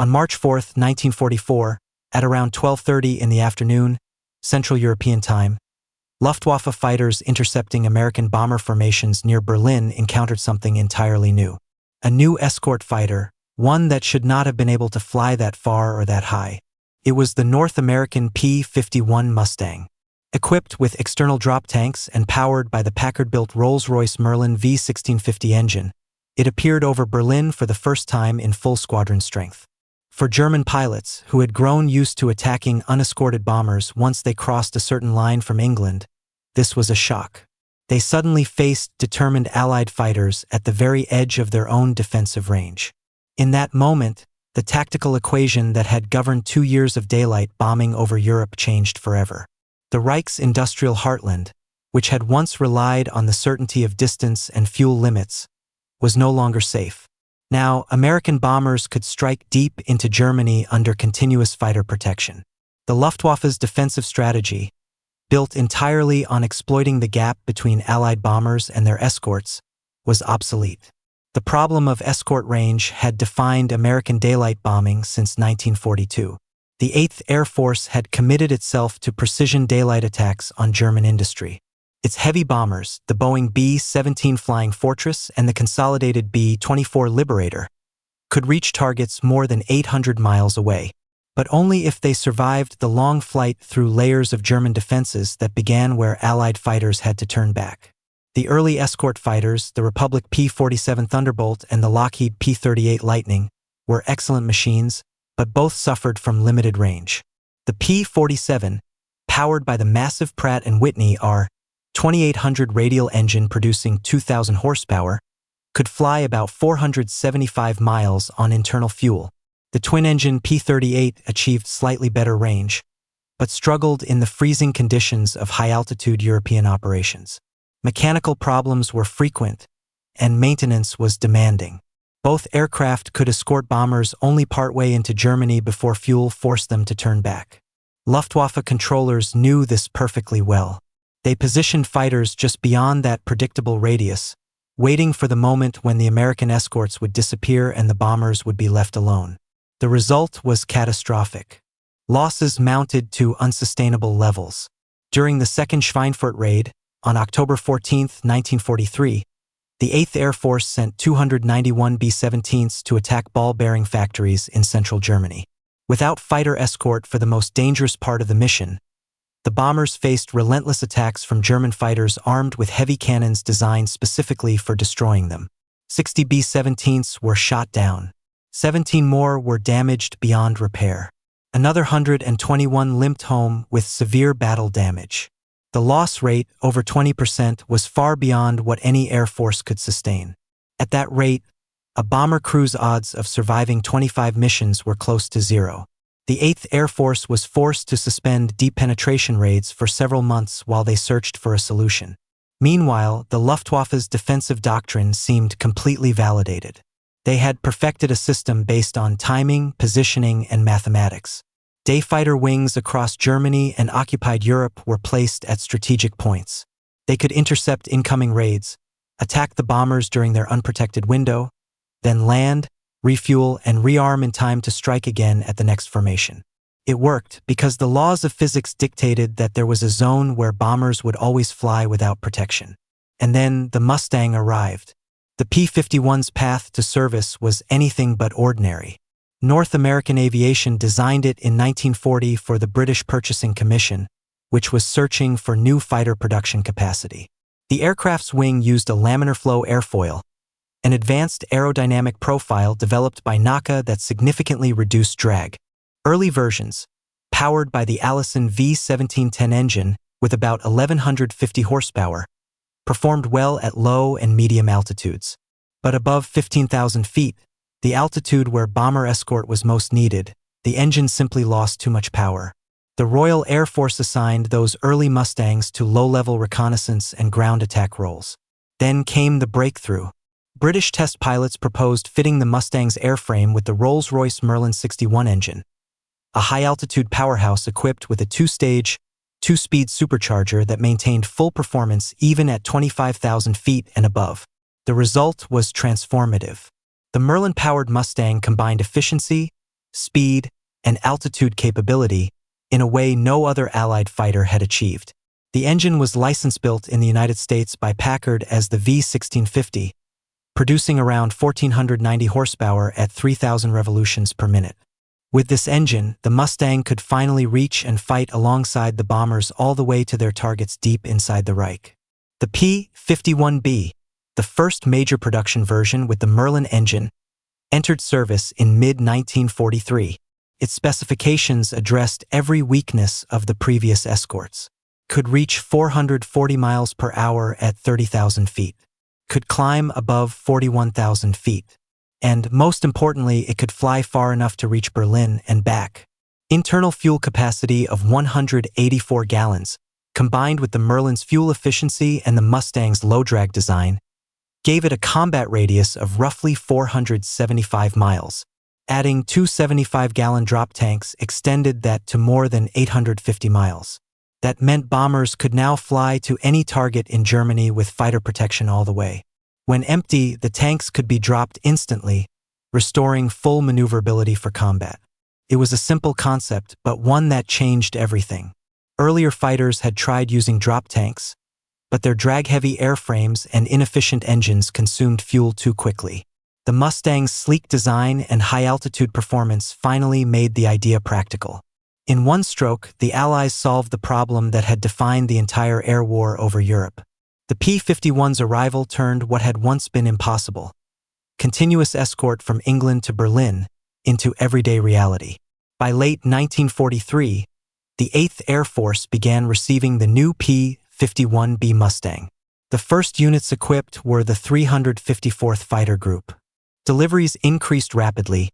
On March 4, 1944, at around 12:30 in the afternoon, Central European Time, Luftwaffe fighters intercepting American bomber formations near Berlin encountered something entirely new. A new escort fighter, one that should not have been able to fly that far or that high. It was the North American P-51 Mustang. Equipped with external drop tanks and powered by the Packard-built Rolls-Royce Merlin V1650 engine, it appeared over Berlin for the first time in full squadron strength. For German pilots, who had grown used to attacking unescorted bombers once they crossed a certain line from England, this was a shock. They suddenly faced determined Allied fighters at the very edge of their own defensive range. In that moment, the tactical equation that had governed 2 years of daylight bombing over Europe changed forever. The Reich's industrial heartland, which had once relied on the certainty of distance and fuel limits, was no longer safe. Now, American bombers could strike deep into Germany under continuous fighter protection. The Luftwaffe's defensive strategy, built entirely on exploiting the gap between Allied bombers and their escorts, was obsolete. The problem of escort range had defined American daylight bombing since 1942. The 8th Air Force had committed itself to precision daylight attacks on German industry. Its heavy bombers, the Boeing B-17 Flying Fortress and the consolidated B-24 Liberator, could reach targets more than 800 miles away, but only if they survived the long flight through layers of German defenses that began where Allied fighters had to turn back. The early escort fighters, the Republic P-47 Thunderbolt and the Lockheed P-38 Lightning, were excellent machines, but both suffered from limited range. The P-47, powered by the massive Pratt & Whitney R-2800 radial engine producing 2,000 horsepower, could fly about 475 miles on internal fuel. The twin-engine P-38 achieved slightly better range, but struggled in the freezing conditions of high-altitude European operations. Mechanical problems were frequent, and maintenance was demanding. Both aircraft could escort bombers only partway into Germany before fuel forced them to turn back. Luftwaffe controllers knew this perfectly well. They positioned fighters just beyond that predictable radius, waiting for the moment when the American escorts would disappear and the bombers would be left alone. The result was catastrophic. Losses mounted to unsustainable levels. During the Second Schweinfurt raid, on October 14, 1943, the 8th Air Force sent 291 B-17s to attack ball-bearing factories in central Germany. Without fighter escort for the most dangerous part of the mission, the bombers faced relentless attacks from German fighters armed with heavy cannons designed specifically for destroying them. 60 B-17s were shot down. 17 more were damaged beyond repair. Another 121 limped home with severe battle damage. The loss rate, over 20%, was far beyond what any Air Force could sustain. At that rate, a bomber crew's odds of surviving 25 missions were close to zero. The 8th Air Force was forced to suspend deep penetration raids for several months while they searched for a solution. Meanwhile, the Luftwaffe's defensive doctrine seemed completely validated. They had perfected a system based on timing, positioning, and mathematics. Day fighter wings across Germany and occupied Europe were placed at strategic points. They could intercept incoming raids, attack the bombers during their unprotected window, then land, refuel, and rearm in time to strike again at the next formation. It worked because the laws of physics dictated that there was a zone where bombers would always fly without protection. And then the Mustang arrived. The P-51's path to service was anything but ordinary. North American Aviation designed it in 1940 for the British Purchasing Commission, which was searching for new fighter production capacity. The aircraft's wing used a laminar flow airfoil, an advanced aerodynamic profile developed by NACA that significantly reduced drag. Early versions, powered by the Allison V1710 engine with about 1,150 horsepower, performed well at low and medium altitudes. But above 15,000 feet, the altitude where bomber escort was most needed, the engine simply lost too much power. The Royal Air Force assigned those early Mustangs to low-level reconnaissance and ground attack roles. Then came the breakthrough. British test pilots proposed fitting the Mustang's airframe with the Rolls-Royce Merlin 61 engine, a high-altitude powerhouse equipped with a two-stage, two-speed supercharger that maintained full performance even at 25,000 feet and above. The result was transformative. The Merlin-powered Mustang combined efficiency, speed, and altitude capability in a way no other Allied fighter had achieved. The engine was license-built in the United States by Packard as the V1650, producing around 1,490 horsepower at 3,000 revolutions per minute. With this engine, the Mustang could finally reach and fight alongside the bombers all the way to their targets deep inside the Reich. The P-51B, the first major production version with the Merlin engine, entered service in mid-1943. Its specifications addressed every weakness of the previous escorts. Could reach 440 miles per hour at 30,000 feet. Could climb above 41,000 feet. And, most importantly, it could fly far enough to reach Berlin and back. Internal fuel capacity of 184 gallons, combined with the Merlin's fuel efficiency and the Mustang's low-drag design, gave it a combat radius of roughly 475 miles. Adding two 75-gallon drop tanks extended that to more than 850 miles. That meant bombers could now fly to any target in Germany with fighter protection all the way. When empty, the tanks could be dropped instantly, restoring full maneuverability for combat. It was a simple concept, but one that changed everything. Earlier fighters had tried using drop tanks, but their drag-heavy airframes and inefficient engines consumed fuel too quickly. The Mustang's sleek design and high-altitude performance finally made the idea practical. In one stroke, the Allies solved the problem that had defined the entire air war over Europe. The P-51's arrival turned what had once been impossible, continuous escort from England to Berlin, into everyday reality. By late 1943, the 8th Air Force began receiving the new P-51B Mustang. The first units equipped were the 354th Fighter Group. Deliveries increased rapidly,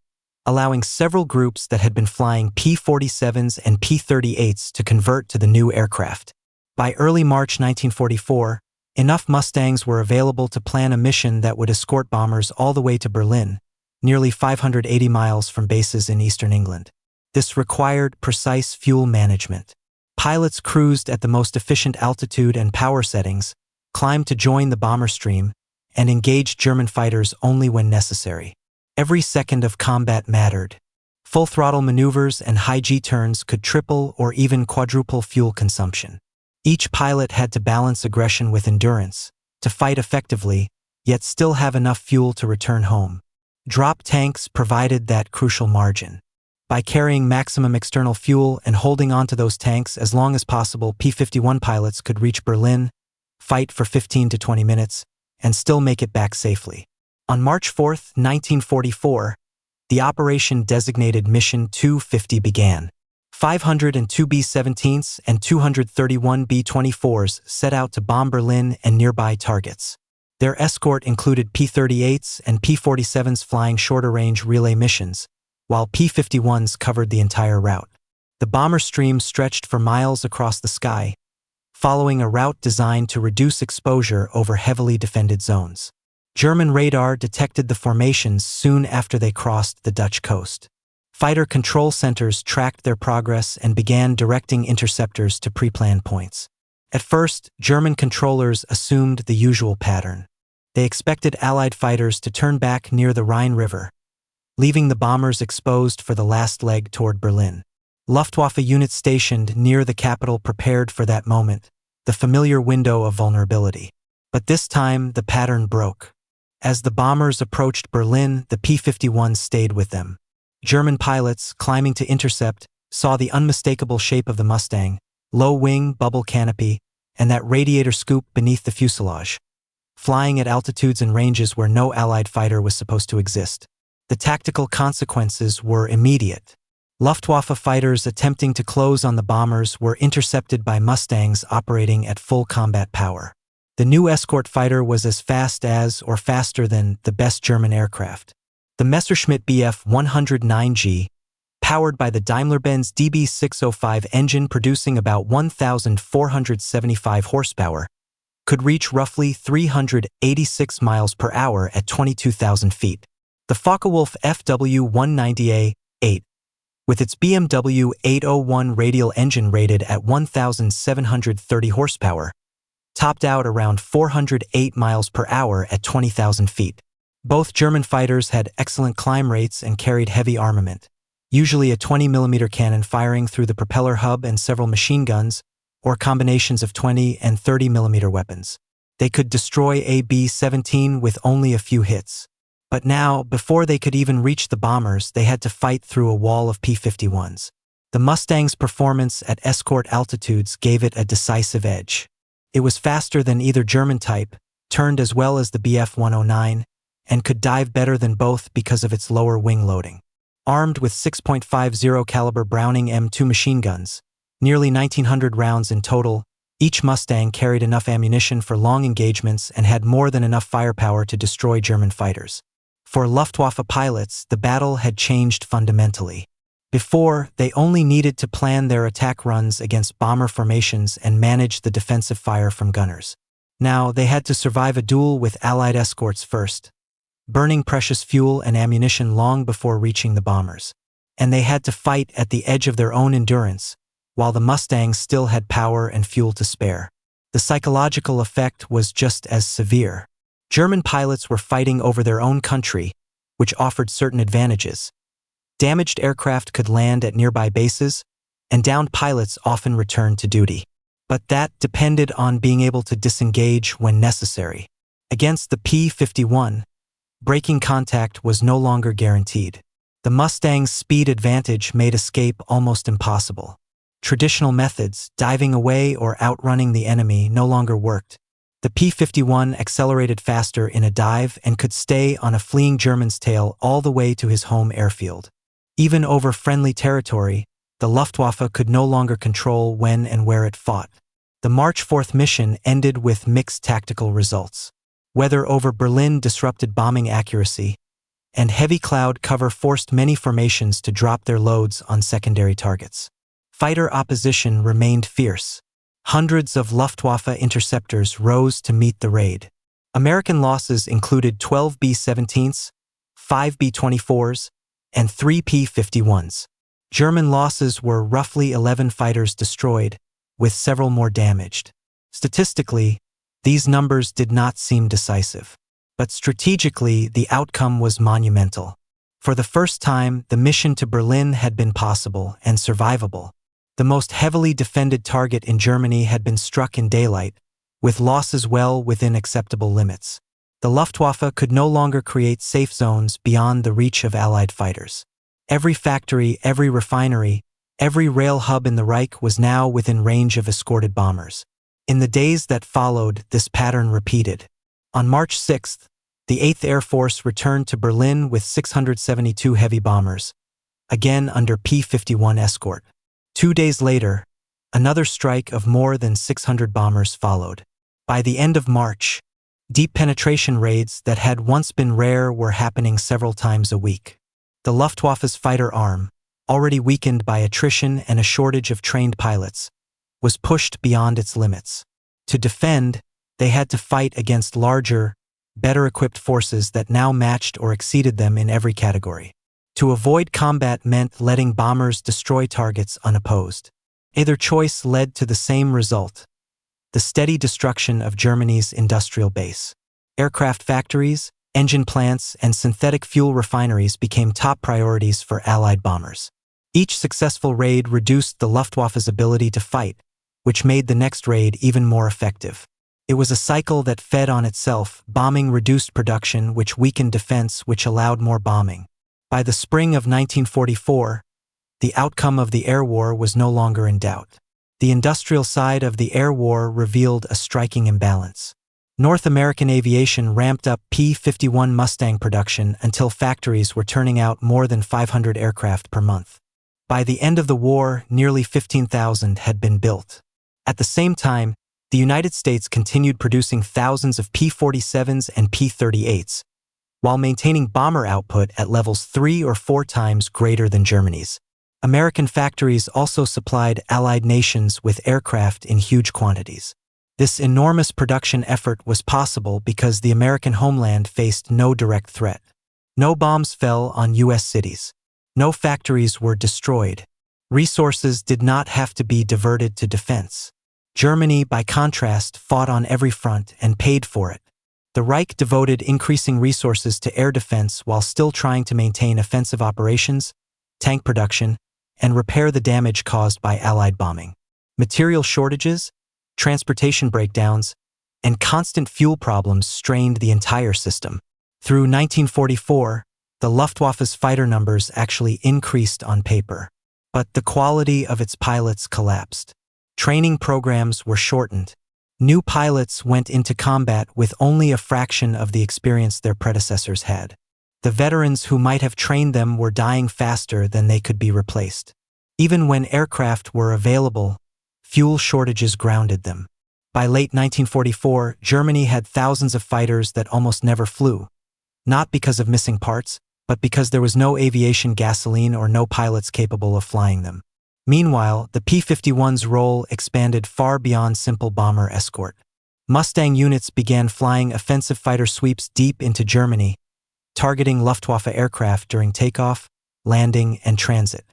allowing several groups that had been flying P-47s and P-38s to convert to the new aircraft. By early March 1944, enough Mustangs were available to plan a mission that would escort bombers all the way to Berlin, nearly 580 miles from bases in eastern England. This required precise fuel management. Pilots cruised at the most efficient altitude and power settings, climbed to join the bomber stream, and engaged German fighters only when necessary. Every second of combat mattered. Full-throttle maneuvers and high G-turns could triple or even quadruple fuel consumption. Each pilot had to balance aggression with endurance, to fight effectively, yet still have enough fuel to return home. Drop tanks provided that crucial margin. By carrying maximum external fuel and holding onto those tanks as long as possible, P-51 pilots could reach Berlin, fight for 15 to 20 minutes, and still make it back safely. On March 4, 1944, the operation designated Mission 250 began. 502 B-17s and 231 B-24s set out to bomb Berlin and nearby targets. Their escort included P-38s and P-47s flying shorter-range relay missions, while P-51s covered the entire route. The bomber stream stretched for miles across the sky, following a route designed to reduce exposure over heavily defended zones. German radar detected the formations soon after they crossed the Dutch coast. Fighter control centers tracked their progress and began directing interceptors to pre-planned points. At first, German controllers assumed the usual pattern. They expected Allied fighters to turn back near the Rhine River, leaving the bombers exposed for the last leg toward Berlin. Luftwaffe units stationed near the capital prepared for that moment, the familiar window of vulnerability. But this time, the pattern broke. As the bombers approached Berlin, the P-51s stayed with them. German pilots, climbing to intercept, saw the unmistakable shape of the Mustang, low wing, bubble canopy, and that radiator scoop beneath the fuselage, flying at altitudes and ranges where no Allied fighter was supposed to exist. The tactical consequences were immediate. Luftwaffe fighters attempting to close on the bombers were intercepted by Mustangs operating at full combat power. The new escort fighter was as fast as or faster than the best German aircraft. The Messerschmitt Bf 109G, powered by the Daimler-Benz DB605 engine producing about 1,475 horsepower, could reach roughly 386 miles per hour at 22,000 feet. The Focke-Wulf FW190A-8, with its BMW 801 radial engine rated at 1,730 horsepower, topped out around 408 miles per hour at 20,000 feet. Both German fighters had excellent climb rates and carried heavy armament. usually a 20mm cannon firing through the propeller hub and several machine guns, or combinations of 20 and 30mm weapons. They could destroy a B-17 with only a few hits. But now, before they could even reach the bombers, they had to fight through a wall of P-51s. The Mustang's performance at escort altitudes gave it a decisive edge. It was faster than either German type, turned as well as the Bf-109, and could dive better than both because of its lower wing loading. Armed with 6.50 caliber Browning M2 machine guns, nearly 1,900 rounds in total, each Mustang carried enough ammunition for long engagements and had more than enough firepower to destroy German fighters. For Luftwaffe pilots, the battle had changed fundamentally. Before, they only needed to plan their attack runs against bomber formations and manage the defensive fire from gunners. Now, they had to survive a duel with Allied escorts first, burning precious fuel and ammunition long before reaching the bombers. And they had to fight at the edge of their own endurance, while the Mustangs still had power and fuel to spare. The psychological effect was just as severe. German pilots were fighting over their own country, which offered certain advantages. Damaged aircraft could land at nearby bases, and downed pilots often returned to duty. But that depended on being able to disengage when necessary. Against the P-51, breaking contact was no longer guaranteed. The Mustang's speed advantage made escape almost impossible. Traditional methods, diving away or outrunning the enemy, no longer worked. The P-51 accelerated faster in a dive and could stay on a fleeing German's tail all the way to his home airfield. Even over friendly territory, the Luftwaffe could no longer control when and where it fought. The March 4th mission ended with mixed tactical results. Weather over Berlin disrupted bombing accuracy, and heavy cloud cover forced many formations to drop their loads on secondary targets. Fighter opposition remained fierce. Hundreds of Luftwaffe interceptors rose to meet the raid. American losses included 12 B-17s, 5 B-24s, and 3 P-51s. German losses were roughly 11 fighters destroyed, with several more damaged. Statistically, these numbers did not seem decisive. But strategically, the outcome was monumental. For the first time, the mission to Berlin had been possible and survivable. The most heavily defended target in Germany had been struck in daylight, with losses well within acceptable limits. The Luftwaffe could no longer create safe zones beyond the reach of Allied fighters. Every factory, every refinery, every rail hub in the Reich was now within range of escorted bombers. In the days that followed, this pattern repeated. On March 6th, the 8th Air Force returned to Berlin with 672 heavy bombers, again under P-51 escort. 2 days later, another strike of more than 600 bombers followed. By the end of March, deep penetration raids that had once been rare were happening several times a week. The Luftwaffe's fighter arm, already weakened by attrition and a shortage of trained pilots, was pushed beyond its limits. To defend, they had to fight against larger, better-equipped forces that now matched or exceeded them in every category. To avoid combat meant letting bombers destroy targets unopposed. Either choice led to the same result: the steady destruction of Germany's industrial base. Aircraft factories, engine plants, and synthetic fuel refineries became top priorities for Allied bombers. Each successful raid reduced the Luftwaffe's ability to fight, which made the next raid even more effective. It was a cycle that fed on itself. Bombing reduced production, which weakened defense, which allowed more bombing. By the spring of 1944, the outcome of the air war was no longer in doubt. The industrial side of the air war revealed a striking imbalance. North American aviation ramped up P-51 Mustang production until factories were turning out more than 500 aircraft per month. By the end of the war, nearly 15,000 had been built. At the same time, the United States continued producing thousands of P-47s and P-38s, while maintaining bomber output at levels 3 or 4 times greater than Germany's. American factories also supplied Allied nations with aircraft in huge quantities. This enormous production effort was possible because the American homeland faced no direct threat. No bombs fell on U.S. cities. No factories were destroyed. Resources did not have to be diverted to defense. Germany, by contrast, fought on every front and paid for it. The Reich devoted increasing resources to air defense while still trying to maintain offensive operations, tank production, and repair the damage caused by Allied bombing. Material shortages, transportation breakdowns, and constant fuel problems strained the entire system. Through 1944, the Luftwaffe's fighter numbers actually increased on paper, but the quality of its pilots collapsed. Training programs were shortened. New pilots went into combat with only a fraction of the experience their predecessors had. The veterans who might have trained them were dying faster than they could be replaced. Even when aircraft were available, fuel shortages grounded them. By late 1944, Germany had thousands of fighters that almost never flew, not because of missing parts, but because there was no aviation gasoline or no pilots capable of flying them. Meanwhile, the P-51's role expanded far beyond simple bomber escort. Mustang units began flying offensive fighter sweeps deep into Germany, targeting Luftwaffe aircraft during takeoff, landing, and transit.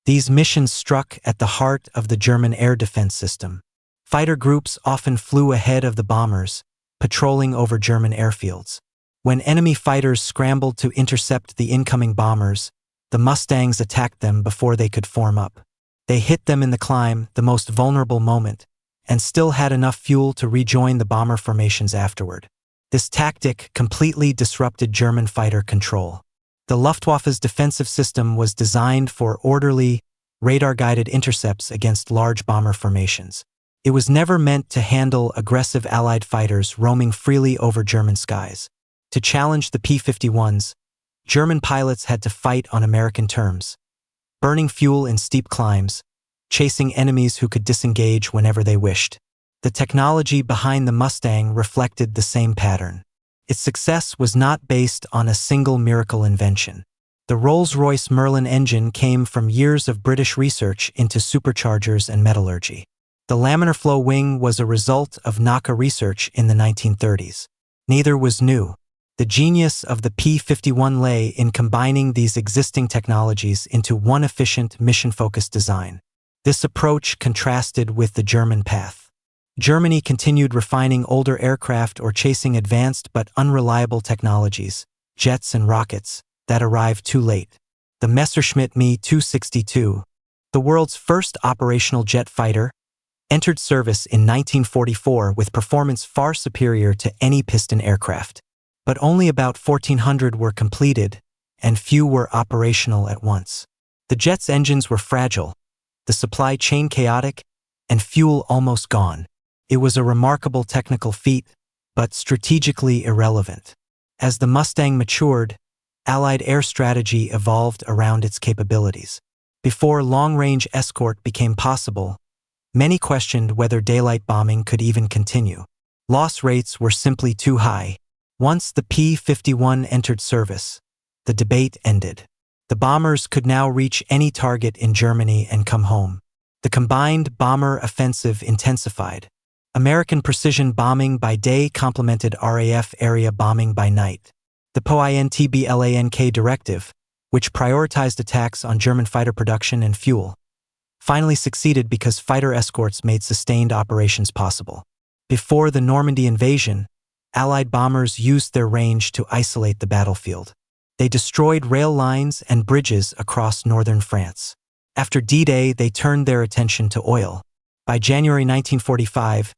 These missions struck at the heart of the German air defense system. Fighter groups often flew ahead of the bombers, patrolling over German airfields. When enemy fighters scrambled to intercept the incoming bombers, the Mustangs attacked them before they could form up. They hit them in the climb, the most vulnerable moment, and still had enough fuel to rejoin the bomber formations afterward. This tactic completely disrupted German fighter control. The Luftwaffe's defensive system was designed for orderly, radar-guided intercepts against large bomber formations. It was never meant to handle aggressive Allied fighters roaming freely over German skies. To challenge the P-51s, German pilots had to fight on American terms, burning fuel in steep climbs, chasing enemies who could disengage whenever they wished. The technology behind the Mustang reflected the same pattern. Its success was not based on a single miracle invention. The Rolls-Royce Merlin engine came from years of British research into superchargers and metallurgy. The laminar flow wing was a result of NACA research in the 1930s. Neither was new. The genius of the P-51 lay in combining these existing technologies into one efficient, mission-focused design. This approach contrasted with the German path. Germany continued refining older aircraft or chasing advanced but unreliable technologies, jets and rockets, that arrived too late. The Messerschmitt Me 262, the world's first operational jet fighter, entered service in 1944 with performance far superior to any piston aircraft. But only about 1,400 were completed, and few were operational at once. The jet's engines were fragile, the supply chain chaotic, and fuel almost gone. It was a remarkable technical feat, but strategically irrelevant. As the Mustang matured, Allied air strategy evolved around its capabilities. Before long-range escort became possible, many questioned whether daylight bombing could even continue. Loss rates were simply too high. Once the P-51 entered service, the debate ended. The bombers could now reach any target in Germany and come home. The combined bomber offensive intensified. American precision bombing by day complemented RAF area bombing by night. The POINTBLANK directive, which prioritized attacks on German fighter production and fuel, finally succeeded because fighter escorts made sustained operations possible. Before the Normandy invasion, Allied bombers used their range to isolate the battlefield. They destroyed rail lines and bridges across northern France. After D-Day, they turned their attention to oil. By January 1945,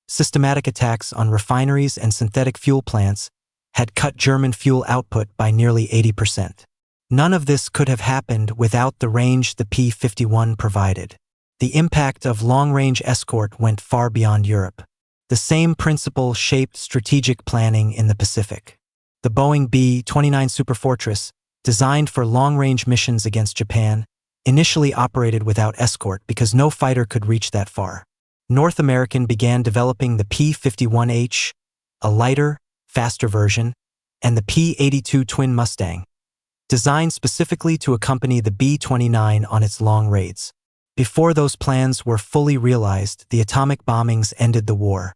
systematic attacks on refineries and synthetic fuel plants had cut German fuel output by nearly 80%. None of this could have happened without the range the P-51 provided. The impact of long-range escort went far beyond Europe. The same principle shaped strategic planning in the Pacific. The Boeing B-29 Superfortress, designed for long-range missions against Japan, initially operated without escort because no fighter could reach that far. North American began developing the P-51H, a lighter, faster version, and the P-82 Twin Mustang, designed specifically to accompany the B-29 on its long raids. Before those plans were fully realized, the atomic bombings ended the war.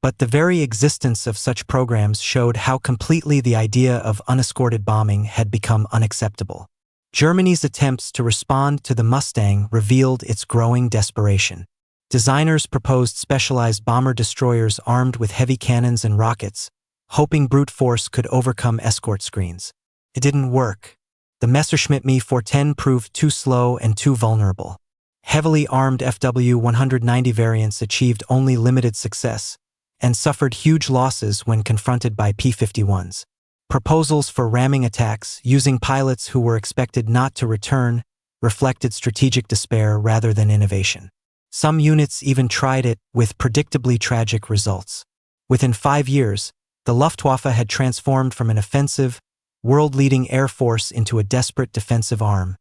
But the very existence of such programs showed how completely the idea of unescorted bombing had become unacceptable. Germany's attempts to respond to the Mustang revealed its growing desperation. Designers proposed specialized bomber destroyers armed with heavy cannons and rockets, hoping brute force could overcome escort screens. It didn't work. The Messerschmitt Me-410 proved too slow and too vulnerable. Heavily armed FW-190 variants achieved only limited success and suffered huge losses when confronted by P-51s. Proposals for ramming attacks using pilots who were expected not to return reflected strategic despair rather than innovation. Some units even tried it with predictably tragic results. Within 5 years, the Luftwaffe had transformed from an offensive, world-leading air force into a desperate defensive arm,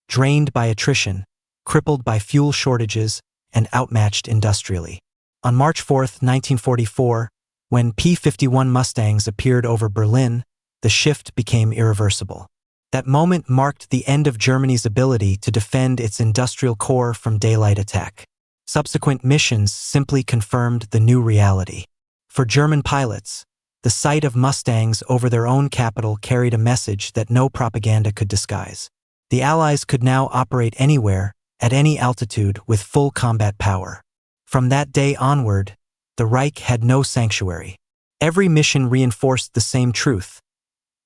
drained by attrition, crippled by fuel shortages, and outmatched industrially. On March 4, 1944, when P-51 Mustangs appeared over Berlin, the shift became irreversible. That moment marked the end of Germany's ability to defend its industrial core from daylight attack. Subsequent missions simply confirmed the new reality. For German pilots, the sight of Mustangs over their own capital carried a message that no propaganda could disguise. The Allies could now operate anywhere, at any altitude, with full combat power. From that day onward, the Reich had no sanctuary. Every mission reinforced the same truth.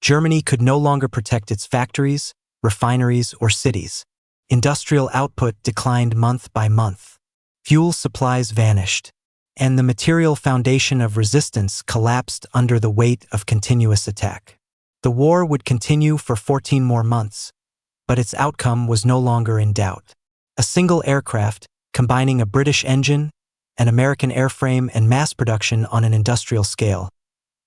Germany could no longer protect its factories, refineries, or cities. Industrial output declined month by month. Fuel supplies vanished, and the material foundation of resistance collapsed under the weight of continuous attack. The war would continue for 14 more months, but its outcome was no longer in doubt. A single aircraft, combining a British engine, an American airframe, and mass production on an industrial scale,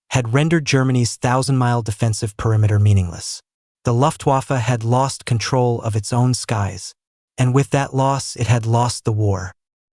had rendered Germany's 1,000-mile defensive perimeter meaningless. The Luftwaffe had lost control of its own skies, and with that loss it had lost the war.